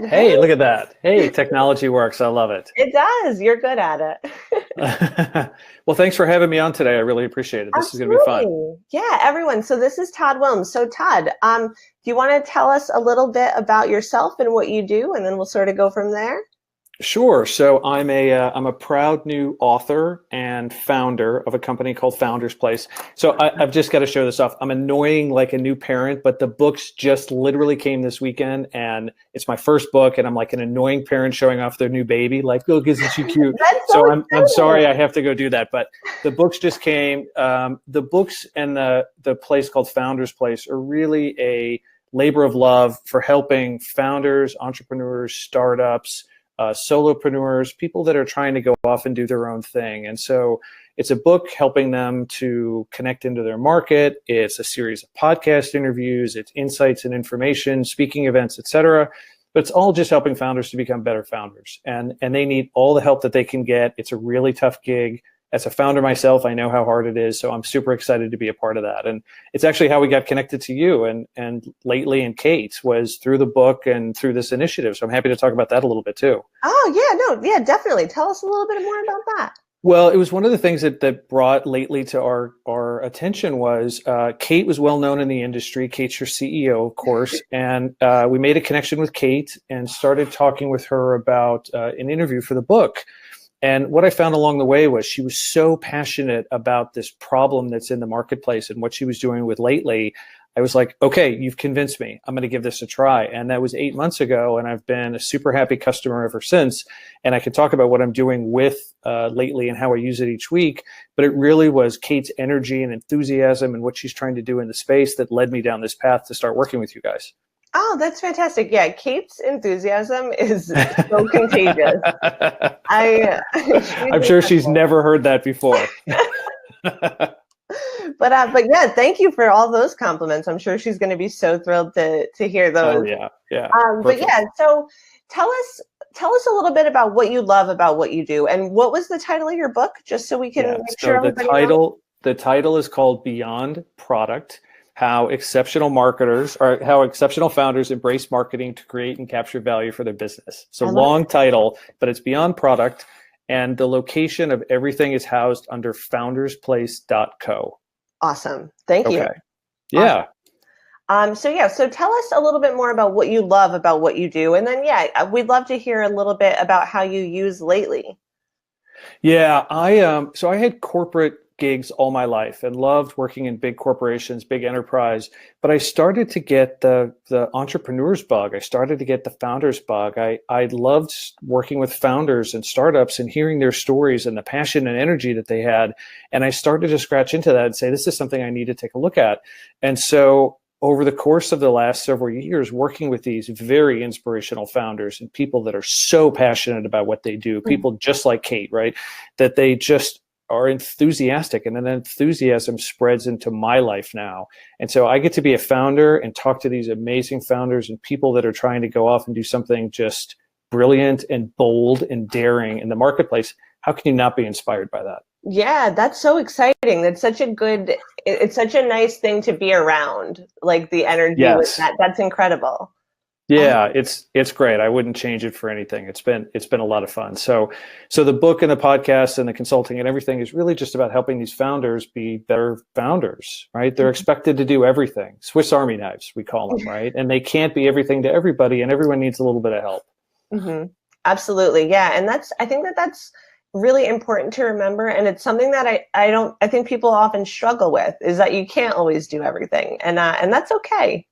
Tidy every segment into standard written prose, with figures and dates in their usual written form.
Hey, Hey, look at that. Hey, technology works. I love it. it does. You're good at it. Well, thanks for having me on today. I really appreciate it. This is going to be fun. Absolutely. Yeah, everyone. So this is Todd Wilms. So Todd, do you want to tell us a little bit about yourself and what you do, and then we'll sort of go from there? Sure. So I'm a proud new author and founder of a company called Founders Place. So I've just got to show this off. I'm annoying like a new parent, but the books just literally came this weekend, and it's my first book, and I'm like an annoying parent showing off their new baby. Like, look, isn't she cute? That's so So I'm exciting. sorry I have to go do that, but the books just came. The books and the place called Founders Place are really a labor of love for helping founders, entrepreneurs, startups, solopreneurs, people that are trying to go off and do their own thing. And so it's a book helping them to connect into their market. It's a series of podcast interviews, it's insights and information, speaking events, etc. But it's all just helping founders to become better founders. And they need all the help that they can get. It's a really tough gig. As a founder myself, I know how hard it is. So I'm super excited to be a part of that. And it's actually how we got connected to you and lately and Kate was through the book and through this initiative. So I'm happy to talk about that a little bit too. Oh, yeah, no, yeah, definitely. Tell us a little bit more about that. Well, it was one of the things that brought lately to our attention was Kate was well known in the industry. Kate's your CEO, of course, and we made a connection with Kate and started talking with her about an interview for the book. And what I found along the way was she was so passionate about this problem that's in the marketplace and what she was doing with lately. I was like, okay, you've convinced me. I'm going to give this a try. And that was 8 months ago. And I've been a super happy customer ever since. And I can talk about what I'm doing with lately and how I use it each week. But it really was Kate's energy and enthusiasm and what she's trying to do in the space that led me down this path to start working with you guys. Oh, that's fantastic. Yeah, Kate's enthusiasm is so contagious. I she's I'm sure she's incredible. never heard that before. But yeah, thank you for all those compliments. I'm sure she's going to be so thrilled to hear Oh, those. yeah. Yeah. But Perfect. yeah, so tell us tell us a little bit about what you love about what you do, and what was the title of your book, just so we can Yeah. make sure So everybody knows. the title is called Beyond Product: How Exceptional Marketers or How Exceptional Founders Embrace Marketing to Create and Capture Value for Their Business. So I love long it. title, but it's Beyond Product, and the location of everything is housed under foundersplace.co. Awesome. Thank you. Okay. Awesome. Yeah. So yeah, so tell us a little bit more about what you love about what you do, and then yeah, we'd love to hear a little bit about how you use lately. Yeah, so I had corporate gigs all my life and loved working in big corporations, big enterprise, but I started to get the entrepreneur's bug. I started to get the founder's bug. I loved working with founders and startups and hearing their stories and the passion and energy that they had. And I started to scratch into that and say, this is something I need to take a look at. And so over the course of the last several years, working with these very inspirational founders and people that are so passionate about what they do, people just like Kate, right? That they just are enthusiastic, and then that enthusiasm spreads into my life now. And so I get to be a founder and talk to these amazing founders and people that are trying to go off and do something just brilliant and bold and daring in the marketplace. How can you not be inspired by that? Yeah, that's so exciting. That's such a good, it's such a nice thing to be around, like the energy with Yes. that. That's incredible. Uh, Yeah, it's great. I wouldn't change it for anything. It's been a lot of fun. So the book and the podcast and the consulting and everything is really just about helping these founders be better founders, right? They're expected to do everything. Swiss Army knives, we call them, right? And they can't be everything to everybody, and everyone needs a little bit of help. hmm Absolutely. Yeah. And I think that that's really important to remember. And it's something that I think people often struggle with, is that you can't always do everything. And that's okay.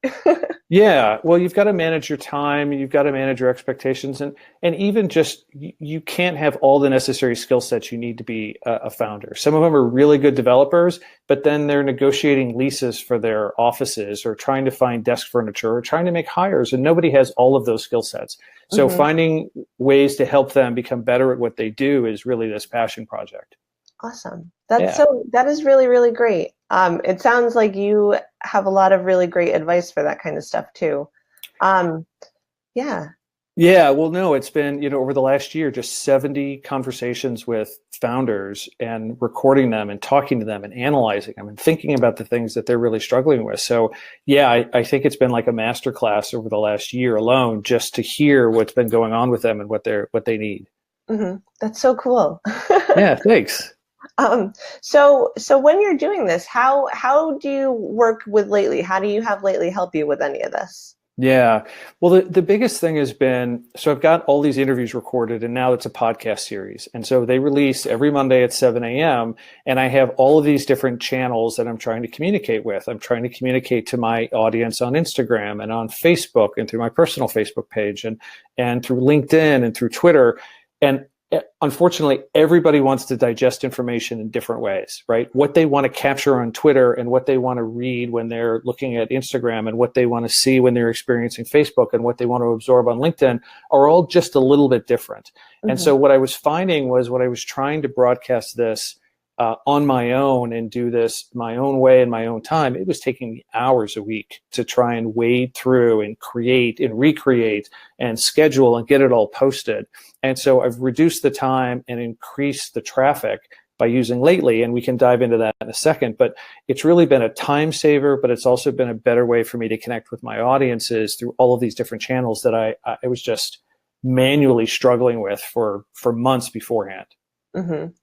Yeah, well, you've got to manage your time, you've got to manage your expectations, and even just you can't have all the necessary skill sets you need to be a founder. Some of them are really good developers, but then they're negotiating leases for their offices or trying to find desk furniture or trying to make hires, and nobody has all of those skill sets. So hmm finding ways to help them become better at what they do is really this passion project. Awesome. Yeah. That is really, really great. It sounds like you have a lot of really great advice for that kind of stuff too. Um, yeah. Yeah, well, no, it's been, over the last year, just 70 conversations with founders and recording them and talking to them and analyzing them and thinking about the things that they're really struggling with. So, yeah, I think it's been like a masterclass over the last year alone just to hear what's been going on with them and what they need. That's so cool. Yeah, thanks. Um, so when you're doing this, how do you work with Lately? How do you have Lately help you with any of this? Yeah. Well, the biggest thing has been, so I've got all these interviews recorded and now it's a podcast series. And so they release every Monday at 7 a.m. And I have all of these different channels that I'm trying to communicate with. I'm trying to communicate to my audience on Instagram and on Facebook and through my personal Facebook page and through LinkedIn and through Twitter. And unfortunately, everybody wants to digest information in different ways, right? What they want to capture on Twitter and what they want to read when they're looking at Instagram and what they want to see when they're experiencing Facebook and what they want to absorb on LinkedIn are all just a little bit different. And so what I was finding was when I was trying to broadcast this on my own and do this my own way in my own time, it was taking me hours a week to try and wade through and create and recreate and schedule and get it all posted. And so I've reduced the time and increased the traffic by using Lately, and we can dive into that in a second. But it's really been a time saver, but it's also been a better way for me to connect with my audiences through all of these different channels that I was just manually struggling with for months beforehand.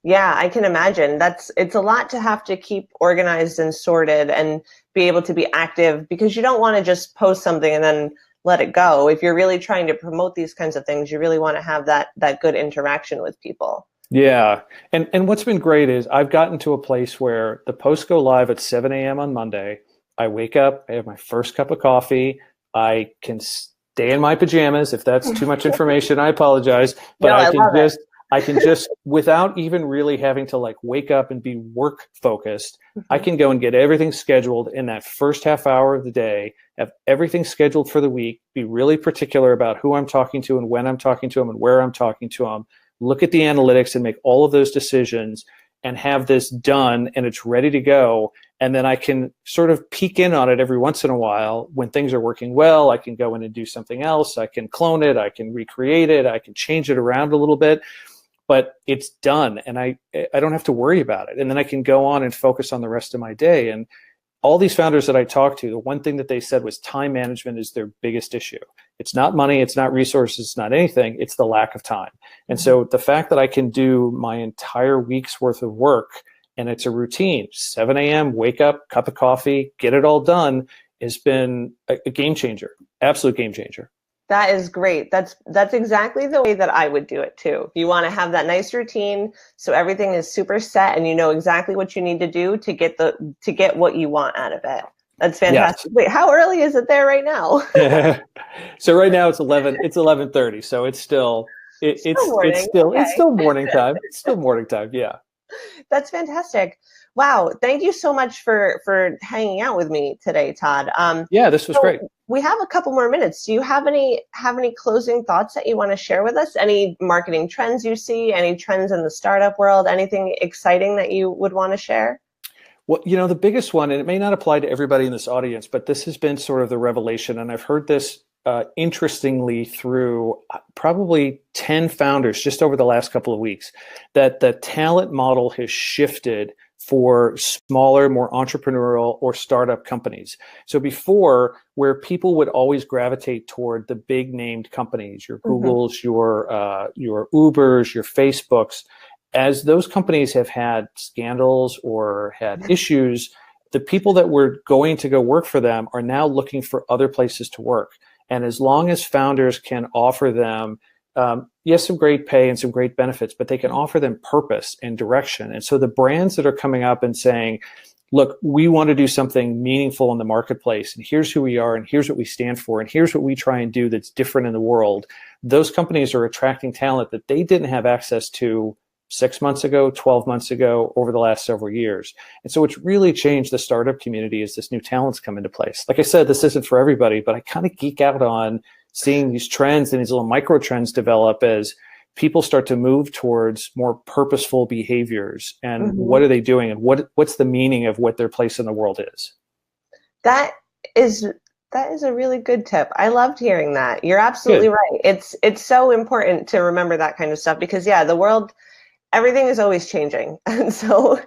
Yeah, I can imagine. It's a lot to have to keep organized and sorted and be able to be active, because you don't want to just post something and then let it go. If you're really trying to promote these kinds of things, you really want to have that good interaction with people. Yeah. And what's been great is I've gotten to a place where the posts go live at 7 a.m. on Monday. I wake up, I have my first cup of coffee. I can stay in my pajamas. If that's too much information, I apologize. But No, I love it. I can just, without even really having to like wake up and be work focused, I can go and get everything scheduled in that first half hour of the day, have everything scheduled for the week, be really particular about who I'm talking to and when I'm talking to them and where I'm talking to them, look at the analytics and make all of those decisions and have this done and it's ready to go. And then I can sort of peek in on it every once in a while. When things are working well, I can go in and do something else. I can clone it. I can recreate it. I can change it around a little bit. But it's done and I don't have to worry about it. And then I can go on and focus on the rest of my day. And all these founders that I talked to, the one thing that they said was time management is their biggest issue. It's not money, it's not resources, it's not anything, it's the lack of time. And so the fact that I can do my entire week's worth of work and it's a routine, 7 a.m., wake up, cup of coffee, get it all done, has been a game changer, absolute game changer. That is great. That's exactly the way that I would do it too. You want to have that nice routine so everything is super set and you know exactly what you need to do to get what you want out of it. That's fantastic. Yes. Wait, how early is it there right now? So right now it's 11:30. So it's still morning time. It's still morning time. Yeah. That's fantastic. Wow. Thank you so much for hanging out with me today, Todd. Yeah, this was great. We have a couple more minutes. Do you have any closing thoughts that you want to share with us? Any marketing trends you see, any trends in the startup world, anything exciting that you would want to share? Well, the biggest one, and it may not apply to everybody in this audience, but this has been sort of the revelation. And I've heard this interestingly through probably 10 founders just over the last couple of weeks, that the talent model has shifted for smaller, more entrepreneurial or startup companies. So before, where people would always gravitate toward the big named companies, your Googles, your Ubers, your Facebooks, as those companies have had scandals or had issues, the people that were going to go work for them are now looking for other places to work. And as long as founders can offer them yes, some great pay and some great benefits, but they can offer them purpose and direction. And so the brands that are coming up and saying, look, we want to do something meaningful in the marketplace, and here's who we are, and here's what we stand for, and here's what we try and do that's different in the world, those companies are attracting talent that they didn't have access to 6 months ago, 12 months ago, over the last several years. And so it's really changed the startup community as this new talent's come into place. Like I said, this isn't for everybody, but I kind of geek out on seeing these trends and these little micro trends develop as people start to move towards more purposeful behaviors. And what are they doing? And what's the meaning of what their place in the world is? That is That is a really good tip. I loved hearing that. You're absolutely Good. right. It's so important to remember that kind of stuff because yeah, the world, everything is always changing. And so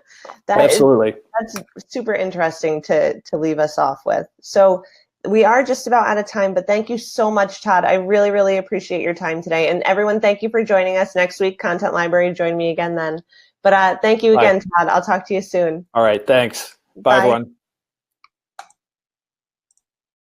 Absolutely. that's super interesting to leave us off with. So we are just about out of time, but thank you so much, Todd. I really, really appreciate your time today. And everyone, thank you for joining us next week. Content Library, join me again then. But thank you Bye. again, Todd. I'll talk to you soon. All right. Thanks. Bye, Bye. everyone.